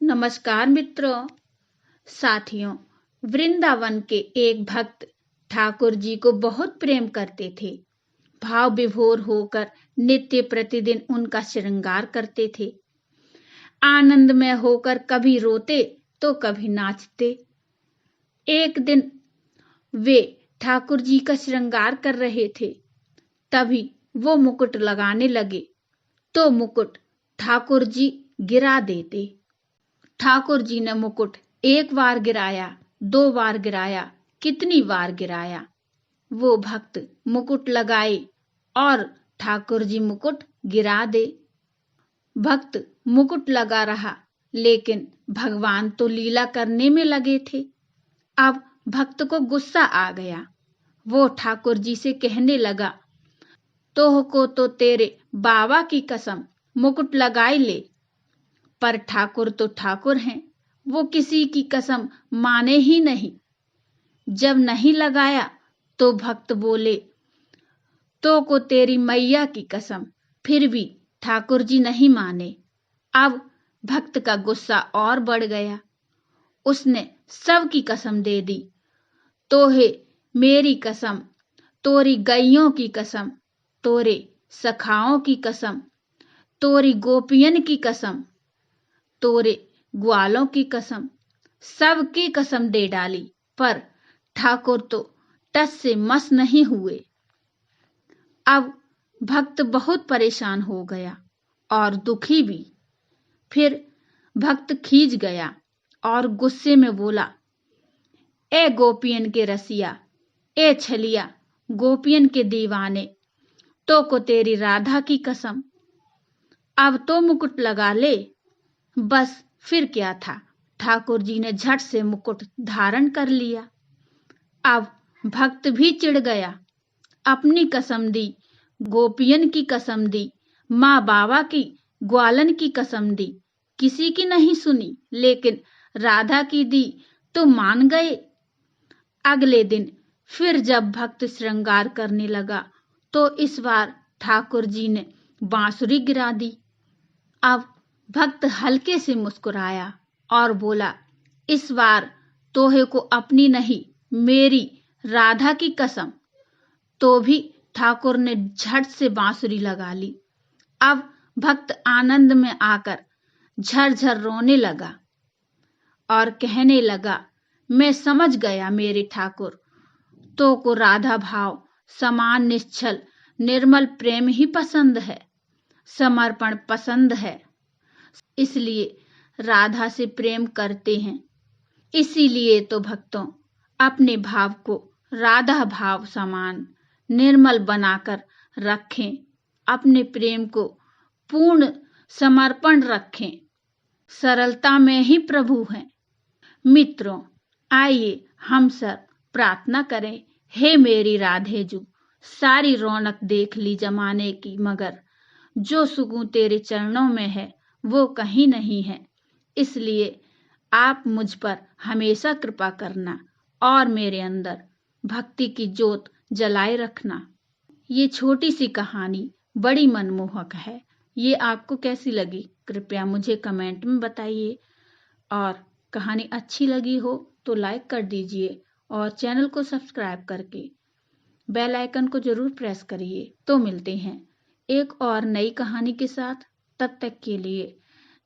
नमस्कार मित्रों, साथियों। वृंदावन के एक भक्त ठाकुर जी को बहुत प्रेम करते थे। भाव विभोर होकर नित्य प्रतिदिन उनका श्रृंगार करते थे। आनंद में होकर कभी रोते तो कभी नाचते। एक दिन वे ठाकुर जी का श्रृंगार कर रहे थे, तभी वो मुकुट लगाने लगे तो मुकुट ठाकुर जी गिरा देते। ठाकुर जी ने मुकुट एक बार गिराया, 2 बार गिराया, कितनी बार गिराया। वो भक्त मुकुट लगाए और ठाकुर जी मुकुट गिरा दे। भक्त मुकुट लगा रहा, लेकिन भगवान तो लीला करने में लगे थे। अब भक्त को गुस्सा आ गया। वो ठाकुर जी से कहने लगा, को तो तेरे बाबा की कसम मुकुट लगाई ले। पर ठाकुर तो ठाकुर हैं, वो किसी की कसम माने ही नहीं। जब नहीं लगाया तो भक्त बोले, को तेरी मैया की कसम। फिर भी ठाकुर जी नहीं माने। अब भक्त का गुस्सा और बढ़ गया। उसने सबकी कसम दे दी। तोहे मेरी कसम, तोरी गैयों की कसम, तोरे सखाओं की कसम, तोरी गोपियन की कसम, तोरे ग्वालों की कसम, सबकी कसम दे डाली। पर ठाकुर तो टस से मस नहीं हुए। अब भक्त बहुत परेशान हो गया और दुखी भी। फिर भक्त खींच गया और गुस्से में बोला, ए गोपियन के रसिया, ए छलिया, गोपियन के दीवाने, को तेरी राधा की कसम, अब तो मुकुट लगा ले। बस फिर क्या था, ठाकुर जी ने झट से मुकुट धारण कर लिया। अब भक्त भी चिढ़ गया। अपनी कसम दी, गोपियन की कसम दी, माँ बाबा की, ग्वालन की कसम दी, किसी की नहीं सुनी, लेकिन राधा की दी तो मान गए। अगले दिन फिर जब भक्त श्रृंगार करने लगा तो इस बार ठाकुर जी ने बांसुरी गिरा दी। अब भक्त हल्के से मुस्कुराया और बोला, इस बार तोहे को अपनी नहीं, मेरी राधा की कसम। तो भी ठाकुर ने झट से बांसुरी लगा ली। अब भक्त आनंद में आकर झरझर रोने लगा और कहने लगा, मैं समझ गया मेरे ठाकुर, को राधा भाव, समान निश्चल निर्मल प्रेम ही पसंद है, समर्पण पसंद है, इसलिए राधा से प्रेम करते हैं। इसीलिए तो भक्तों अपने भाव को राधा भाव समान निर्मल बनाकर रखें, अपने प्रेम को पूर्ण समर्पण रखें। सरलता में ही प्रभु हैं। मित्रों, आइए हम सब प्रार्थना करें, हे मेरी राधे जू, सारी रौनक देख ली जमाने की, मगर जो सुकून तेरे चरणों में है वो कहीं नहीं है। इसलिए आप मुझ पर हमेशा कृपा करना और मेरे अंदर भक्ति की ज्योत जलाए रखना। ये छोटी सी कहानी बड़ी मनमोहक है। ये आपको कैसी लगी कृपया मुझे कमेंट में बताइए, और कहानी अच्छी लगी हो तो लाइक कर दीजिए और चैनल को सब्सक्राइब करके बेल आइकन को जरूर प्रेस करिए। तो मिलते हैं एक और नई कहानी के साथ। तब तक के लिए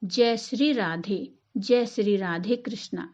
जय श्री राधे, जय श्री राधे कृष्णा।